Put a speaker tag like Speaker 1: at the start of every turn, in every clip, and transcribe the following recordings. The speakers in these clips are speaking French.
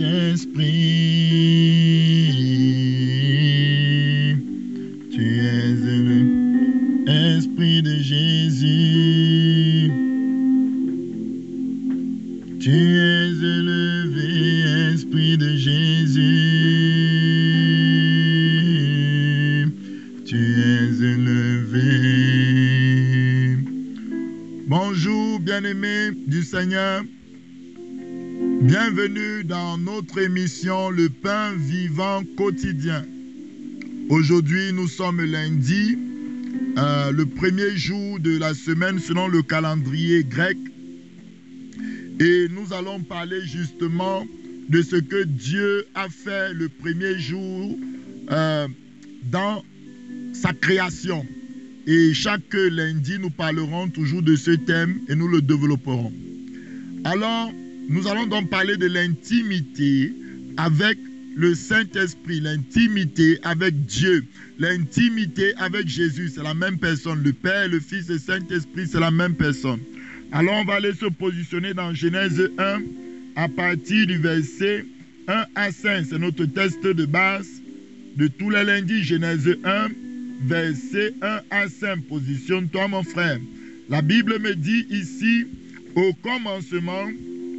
Speaker 1: Saint-Esprit. Tu es l'Esprit de Jésus. Tu es élevé, Esprit de Jésus. Tu es élevé. Bonjour, bien-aimés du Seigneur. Bienvenue dans notre émission Le Pain Vivant Quotidien. Aujourd'hui, nous sommes lundi, le premier jour de la semaine selon le calendrier grec. Et nous allons parler justement de ce que Dieu a fait le premier jour dans sa création. Et chaque lundi, nous parlerons toujours de ce thème et nous le développerons. Alors, nous allons donc parler de l'intimité avec le Saint-Esprit, l'intimité avec Dieu, l'intimité avec Jésus. C'est la même personne. Le Père, le Fils et le Saint-Esprit, c'est la même personne. Alors, on va aller se positionner dans Genèse 1 à partir du verset 1 à 5. C'est notre texte de base de tous les lundis. Genèse 1, verset 1 à 5. Positionne-toi, mon frère. La Bible me dit ici, au commencement,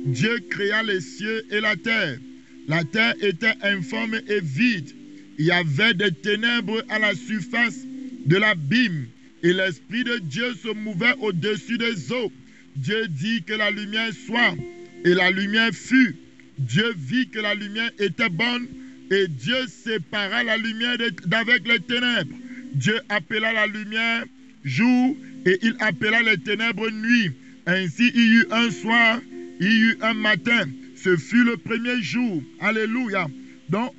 Speaker 1: Dieu créa les cieux et la terre. La terre était informe et vide. Il y avait des ténèbres à la surface de l'abîme. Et l'Esprit de Dieu se mouvait au-dessus des eaux. Dieu dit que la lumière soit, et la lumière fut. Dieu vit que la lumière était bonne, et Dieu sépara la lumière d'avec les ténèbres. Dieu appela la lumière jour, et il appela les ténèbres nuit. Ainsi il y eut un soir, il y eut un matin. Ce fut le premier jour. Alléluia. Donc,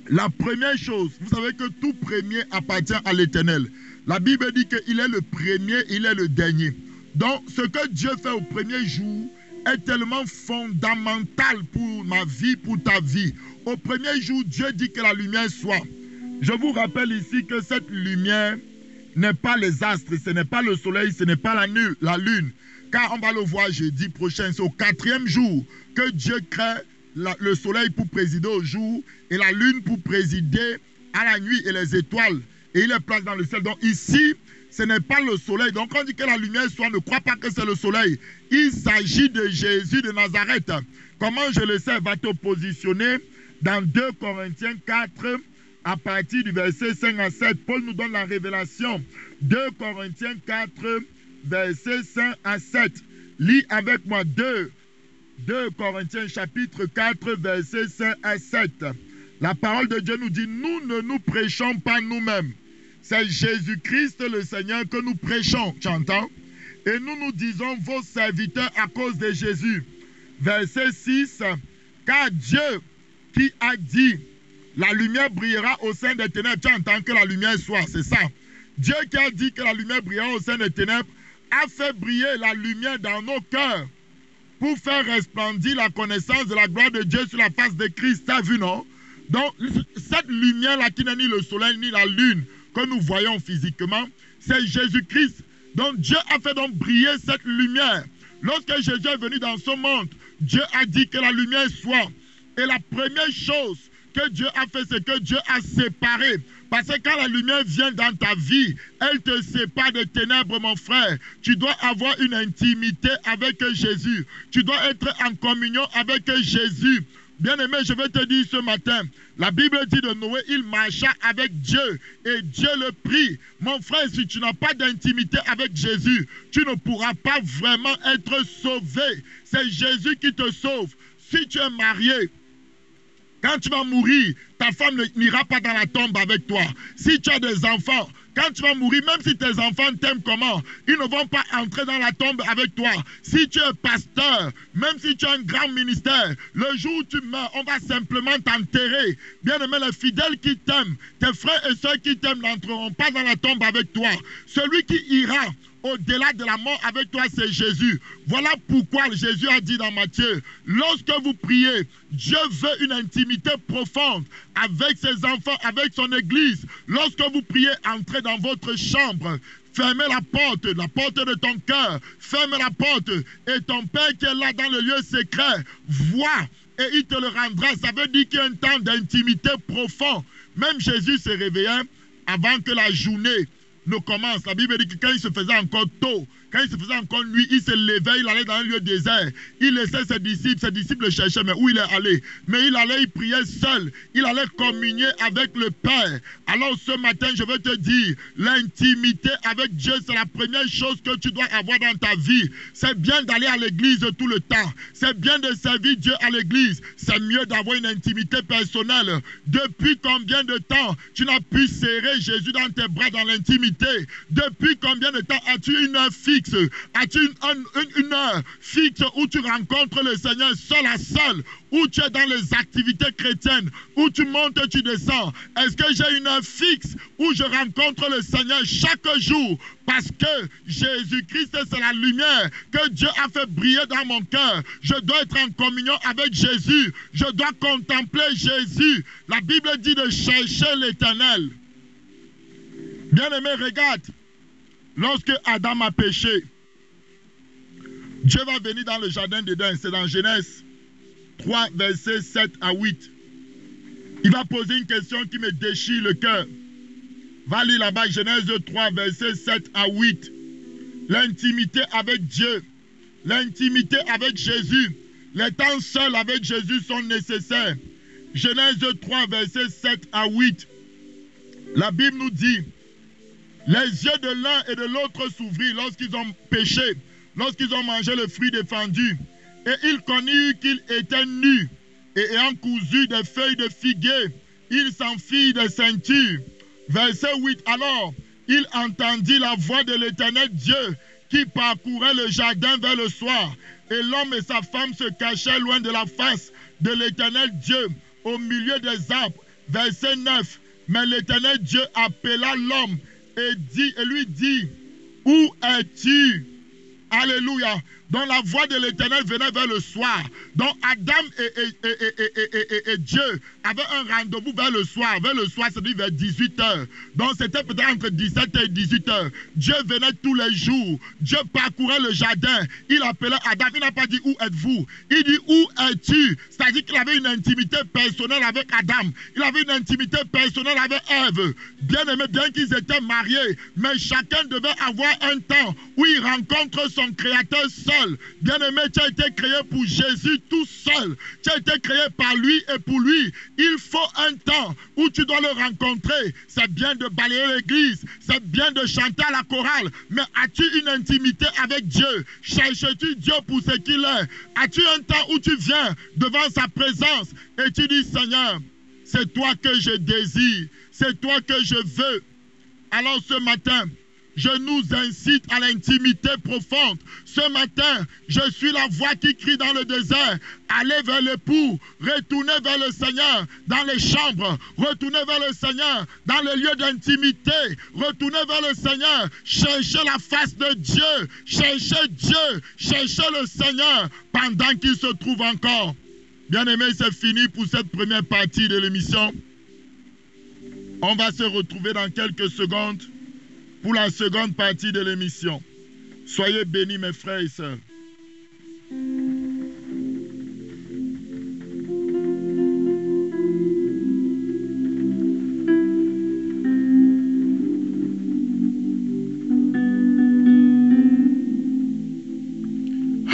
Speaker 1: la première chose, vous savez que tout premier appartient à l'Éternel. La Bible dit qu'il est le premier, il est le dernier. Donc, ce que Dieu fait au premier jour est tellement fondamental pour ma vie, pour ta vie. Au premier jour, Dieu dit que la lumière soit. Je vous rappelle ici que cette lumière n'est pas les astres, ce n'est pas le soleil, ce n'est pas la lune. Car on va le voir jeudi prochain, c'est au 4e jour que Dieu crée le soleil pour présider au jour et la lune pour présider à la nuit et les étoiles. Et il les place dans le ciel. Donc ici, ce n'est pas le soleil. Donc quand on dit que la lumière soit, ne crois pas que c'est le soleil. Il s'agit de Jésus de Nazareth. Comment je le sais? Va te positionner dans 2 Corinthiens 4 à partir du verset 5 à 7. Paul nous donne la révélation. 2 Corinthiens 4, verset 5 à 7. Lis avec moi 2 Corinthiens chapitre 4, verset 5 à 7. La parole de Dieu nous dit, nous ne nous prêchons pas nous-mêmes. C'est Jésus-Christ le Seigneur que nous prêchons, tu entends? Et nous nous disons vos serviteurs à cause de Jésus. Verset 6, car Dieu qui a dit, la lumière brillera au sein des ténèbres, tu entends que la lumière soit, c'est ça. Dieu qui a dit que la lumière brillera au sein des ténèbres, a fait briller la lumière dans nos cœurs pour faire resplendir la connaissance de la gloire de Dieu sur la face de Christ. T'as vu, non? Donc, cette lumière-là qui n'est ni le soleil ni la lune que nous voyons physiquement, c'est Jésus-Christ. Donc, Dieu a fait donc briller cette lumière. Lorsque Jésus est venu dans ce monde, Dieu a dit que la lumière soit. Et la première chose que Dieu a fait, c'est que Dieu a séparé. Parce que quand la lumière vient dans ta vie, elle te sépare des ténèbres, mon frère. Tu dois avoir une intimité avec Jésus. Tu dois être en communion avec Jésus. Bien-aimé, je vais te dire ce matin, la Bible dit de Noé, il marcha avec Dieu et Dieu le prie. Mon frère, si tu n'as pas d'intimité avec Jésus, tu ne pourras pas vraiment être sauvé. C'est Jésus qui te sauve. Si tu es marié, quand tu vas mourir, ta femme n'ira pas dans la tombe avec toi. Si tu as des enfants, quand tu vas mourir, même si tes enfants t'aiment comment, ils ne vont pas entrer dans la tombe avec toi. Si tu es pasteur, même si tu as un grand ministère, le jour où tu meurs, on va simplement t'enterrer. Bien aimé, les fidèles qui t'aiment, tes frères et soeurs qui t'aiment n'entreront pas dans la tombe avec toi. Celui qui ira au-delà de la mort avec toi, c'est Jésus. Voilà pourquoi Jésus a dit dans Matthieu, lorsque vous priez, Dieu veut une intimité profonde avec ses enfants, avec son église. Lorsque vous priez, entrez dans votre chambre. Fermez la porte de ton cœur. Ferme la porte. Et ton Père qui est là dans le lieu secret voit et il te le rendra. Ça veut dire qu'il y a un temps d'intimité profond. Même Jésus se réveillait avant que la journée ne commence. La Bible dit que quand il se faisait encore tôt, quand il se faisait encore nuit, il se levait, il allait dans un lieu désert. Il laissait ses disciples le cherchaient, mais où il est allé? Mais il allait, il priait seul. Il allait communier avec le Père. Alors ce matin, je veux te dire, l'intimité avec Dieu, c'est la première chose que tu dois avoir dans ta vie. C'est bien d'aller à l'église tout le temps. C'est bien de servir Dieu à l'église. C'est mieux d'avoir une intimité personnelle. Depuis combien de temps tu n'as pu serrer Jésus dans tes bras dans l'intimité? Depuis combien de temps as-tu une heure fixe? As-tu une heure fixe où tu rencontres le Seigneur seul à seul, où tu es dans les activités chrétiennes, où tu montes, tu descends? Est-ce que j'ai une heure fixe où je rencontre le Seigneur chaque jour? Parce que Jésus-Christ, c'est la lumière que Dieu a fait briller dans mon cœur. Je dois être en communion avec Jésus. Je dois contempler Jésus. La Bible dit de chercher l'Éternel. Bien-aimé, regarde. Lorsque Adam a péché, Dieu va venir dans le jardin d'Éden. C'est dans Genèse 3, versets 7 à 8. Il va poser une question qui me déchire le cœur. Va lire là-bas, Genèse 3, versets 7 à 8. L'intimité avec Dieu, l'intimité avec Jésus, les temps seuls avec Jésus sont nécessaires. Genèse 3, versets 7 à 8. La Bible nous dit: les yeux de l'un et de l'autre s'ouvrirent lorsqu'ils ont péché, lorsqu'ils ont mangé le fruit défendu. Et ils connurent qu'ils étaient nus, et ayant cousu des feuilles de figuier, ils s'enfirent des ceintures. Verset 8. Alors, il entendit la voix de l'Éternel Dieu qui parcourait le jardin vers le soir. Et l'homme et sa femme se cachaient loin de la face de l'Éternel Dieu, au milieu des arbres. Verset 9. Mais l'Éternel Dieu appela l'homme et lui dit: où es-tu? Alléluia. Donc la voix de l'Éternel venait vers le soir. Donc Adam et Dieu avaient un rendez-vous vers le soir. Vers le soir, c'est-à-dire vers 18h. Donc c'était peut-être entre 17h et 18h. Dieu venait tous les jours. Dieu parcourait le jardin. Il appelait Adam. Il n'a pas dit: où êtes-vous? Il dit: où es-tu? C'est-à-dire qu'il avait une intimité personnelle avec Adam. Il avait une intimité personnelle avec Ève. Bien aimé, bien qu'ils étaient mariés, mais chacun devait avoir un temps où il rencontre son Créateur seul. Bien-aimé, tu as été créé pour Jésus tout seul. Tu as été créé par lui et pour lui. Il faut un temps où tu dois le rencontrer. C'est bien de balayer l'église. C'est bien de chanter à la chorale. Mais as-tu une intimité avec Dieu? Cherches-tu Dieu pour ce qu'il est? As-tu un temps où tu viens devant sa présence et tu dis: Seigneur, c'est toi que je désire. C'est toi que je veux. Alors ce matin, je nous incite à l'intimité profonde. Ce matin, je suis la voix qui crie dans le désert: allez vers l'époux, retournez vers le Seigneur dans les chambres, retournez vers le Seigneur dans les lieux d'intimité, retournez vers le Seigneur, cherchez la face de Dieu, cherchez Dieu, cherchez le Seigneur pendant qu'il se trouve encore. Bien-aimé, c'est fini pour cette première partie de l'émission. On va se retrouver dans quelques secondes pour la seconde partie de l'émission. Soyez bénis, mes frères et sœurs.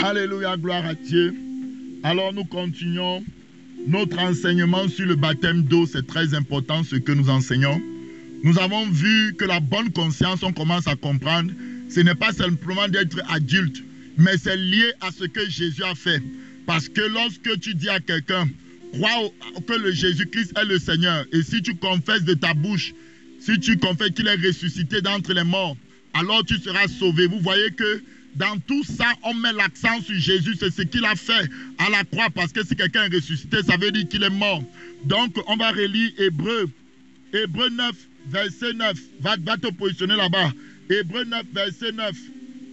Speaker 1: Alléluia, gloire à Dieu. Alors nous continuons notre enseignement sur le baptême d'eau. C'est très important ce que nous enseignons. Nous avons vu que la bonne conscience, on commence à comprendre, ce n'est pas simplement d'être adulte, mais c'est lié à ce que Jésus a fait. Parce que lorsque tu dis à quelqu'un: crois que le Jésus-Christ est le Seigneur, et si tu confesses de ta bouche, si tu confesses qu'il est ressuscité d'entre les morts, alors tu seras sauvé. Vous voyez que dans tout ça, on met l'accent sur Jésus. C'est ce qu'il a fait à la croix, parce que si quelqu'un est ressuscité, ça veut dire qu'il est mort. Donc, on va relire Hébreux 9, verset 9. Va te positionner là-bas. Hébreux 9, verset 9.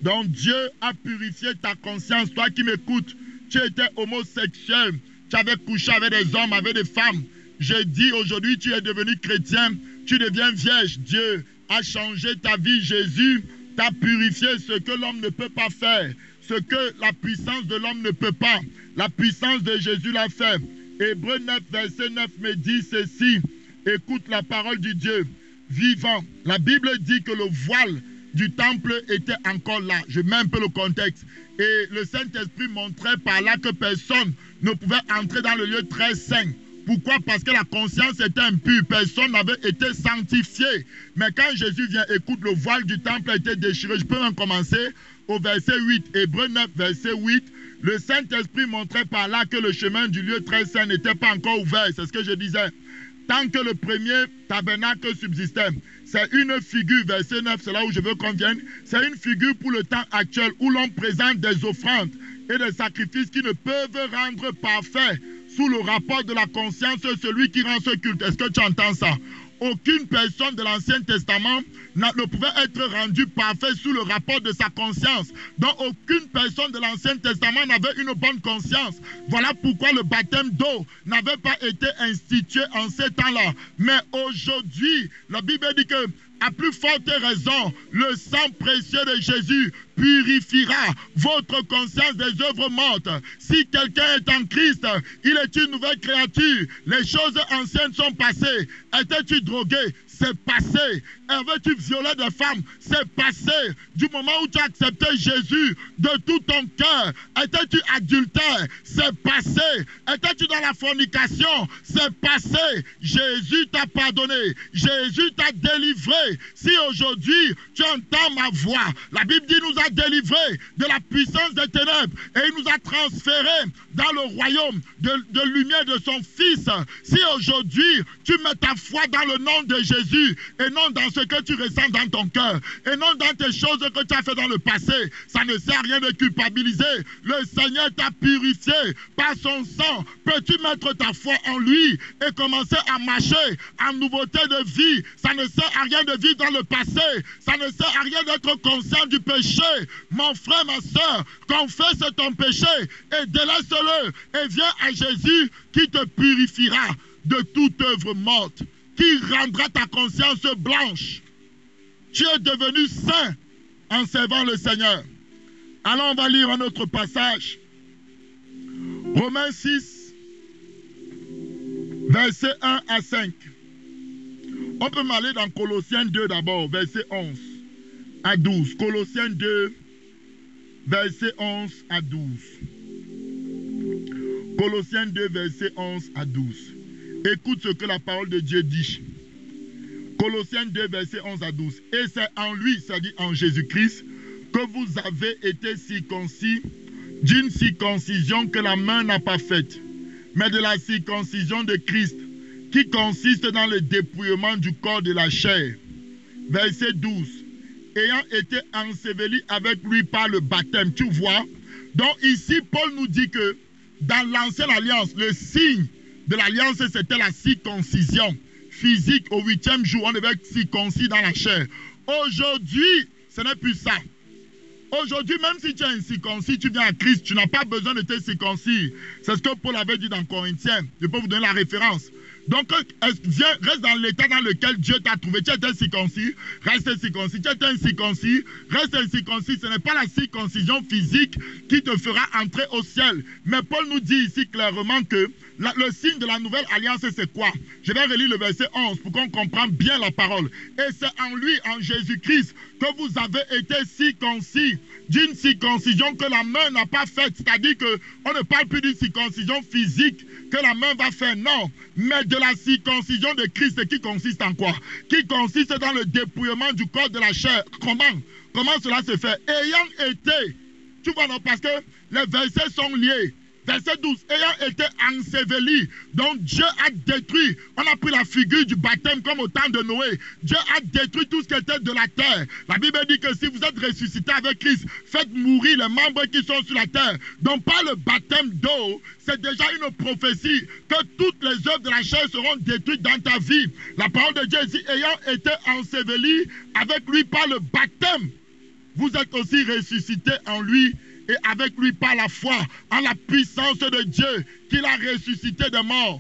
Speaker 1: Donc, Dieu a purifié ta conscience. Toi qui m'écoutes, tu étais homosexuel. Tu avais couché avec des hommes, avec des femmes. Je dis aujourd'hui, tu es devenu chrétien. Tu deviens vierge. Dieu a changé ta vie. Jésus t'a purifié, ce que l'homme ne peut pas faire, ce que la puissance de l'homme ne peut pas. La puissance de Jésus l'a fait. Hébreux 9, verset 9 me dit ceci. Écoute la parole du Dieu vivant. La Bible dit que le voile du temple était encore là. Je mets un peu le contexte. Et le Saint-Esprit montrait par là que personne ne pouvait entrer dans le lieu très saint. Pourquoi? Parce que la conscience était impure. Personne n'avait été sanctifié. Mais quand Jésus vient, écoute, le voile du temple a été déchiré. Je peux même commencer au verset 8. Hébreux 9, verset 8. Le Saint-Esprit montrait par là que le chemin du lieu très saint n'était pas encore ouvert. C'est ce que je disais. Tant que le premier tabernacle subsistait. C'est une figure, verset 9, c'est là où je veux qu'on vienne. C'est une figure pour le temps actuel où l'on présente des offrandes et des sacrifices qui ne peuvent rendre parfait sous le rapport de la conscience celui qui rend ce culte. Est-ce que tu entends ça? Aucune personne de l'Ancien Testament ne pouvait être rendue parfaite sous le rapport de sa conscience. Donc aucune personne de l'Ancien Testament n'avait une bonne conscience. Voilà pourquoi le baptême d'eau n'avait pas été institué en ces temps-là. Mais aujourd'hui, la Bible dit que, à plus forte raison, le sang précieux de Jésus purifiera votre conscience des œuvres mortes. Si quelqu'un est en Christ, il est une nouvelle créature. Les choses anciennes sont passées. Étais-tu drogué? C'est passé. Avais-tu violé des femmes? C'est passé. Du moment où tu as accepté Jésus de tout ton cœur, étais-tu adultère? C'est passé. Étais-tu dans la fornication? C'est passé. Jésus t'a pardonné. Jésus t'a délivré. Si aujourd'hui tu entends ma voix, la Bible dit nous a délivrés de la puissance des ténèbres et il nous a transférés dans le royaume de lumière de son Fils. Si aujourd'hui tu mets ta foi dans le nom de Jésus et non dans ce que tu ressens dans ton cœur et non dans tes choses que tu as fait dans le passé, ça ne sert à rien de culpabiliser. Le Seigneur t'a purifié par son sang. Peux-tu mettre ta foi en lui et commencer à marcher en nouveauté de vie? Ça ne sert à rien de vivre dans le passé. Ça ne sert à rien d'être conscient du péché. Mon frère, ma soeur, confesse ton péché et délaisse-le et viens à Jésus qui te purifiera de toute œuvre morte, qui rendra ta conscience blanche. Tu es devenu saint en servant le Seigneur. Alors on va lire un autre passage. Romains 6, versets 1 à 5. On peut m'aller dans Colossiens 2 d'abord, verset 11 à 12. Colossiens 2, verset 11 à 12. Colossiens 2, verset 11 à 12. Écoute ce que la parole de Dieu dit. Colossiens 2, verset 11 à 12. Et c'est en lui, c'est-à-dire en Jésus-Christ, que vous avez été circoncis d'une circoncision que la main n'a pas faite, mais de la circoncision de Christ, qui consiste dans le dépouillement du corps de la chair. Verset 12. Ayant été enseveli avec lui par le baptême. Tu vois? Donc ici, Paul nous dit que dans l'ancienne alliance, le signe de l'alliance, c'était la circoncision physique. Au 8e jour, on devait être circoncis dans la chair. Aujourd'hui, ce n'est plus ça. Aujourd'hui, même si tu es incirconcis, tu viens à Christ, tu n'as pas besoin de te circoncire. C'est ce que Paul avait dit dans Corinthiens. Je peux vous donner la référence. Donc, reste dans l'état dans lequel Dieu t'a trouvé. Tu étais circoncis, reste circoncis. Tu étais incirconcis, reste incirconcis. Ce n'est pas la circoncision physique qui te fera entrer au ciel. Mais Paul nous dit ici clairement que le signe de la nouvelle alliance, c'est quoi? Je vais relire le verset 11 pour qu'on comprenne bien la parole. Et c'est en lui, en Jésus-Christ, que vous avez été circoncis d'une circoncision que la main n'a pas faite. C'est-à-dire qu'on ne parle plus d'une circoncision physique que la main va faire, non, mais de la circoncision de Christ qui consiste en quoi? Qui consiste dans le dépouillement du corps de la chair. Comment cela se fait? Ayant été, tu vois, non, parce que les versets sont liés. Verset 12, ayant été enseveli, donc Dieu a détruit, on a pris la figure du baptême comme au temps de Noé. Dieu a détruit tout ce qui était de la terre. La Bible dit que si vous êtes ressuscité avec Christ, faites mourir les membres qui sont sur la terre. Donc par le baptême d'eau, c'est déjà une prophétie que toutes les œuvres de la chair seront détruites dans ta vie. La parole de Dieu dit, ayant été enseveli avec lui par le baptême, vous êtes aussi ressuscités en lui et avec lui par la foi, en la puissance de Dieu, qu'il a ressuscité des morts.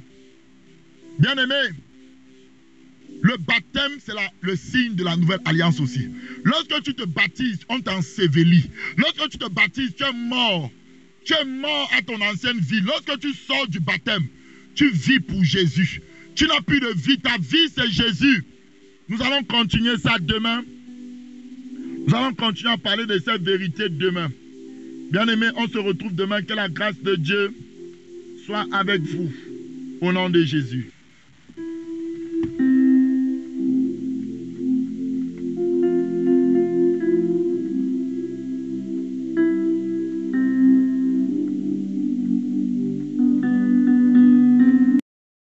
Speaker 1: Bien-aimés, le baptême, c'est le signe de la nouvelle alliance aussi. Lorsque tu te baptises, on t'ensevelit. Lorsque tu te baptises, tu es mort Tu es mort à ton ancienne vie. Lorsque tu sors du baptême, tu vis pour Jésus. Tu n'as plus de vie. Ta vie, c'est Jésus. Nous allons continuer ça demain. Nous allons continuer à parler de cette vérité demain. Bien-aimés, on se retrouve demain. Que la grâce de Dieu soit avec vous. Au nom de Jésus.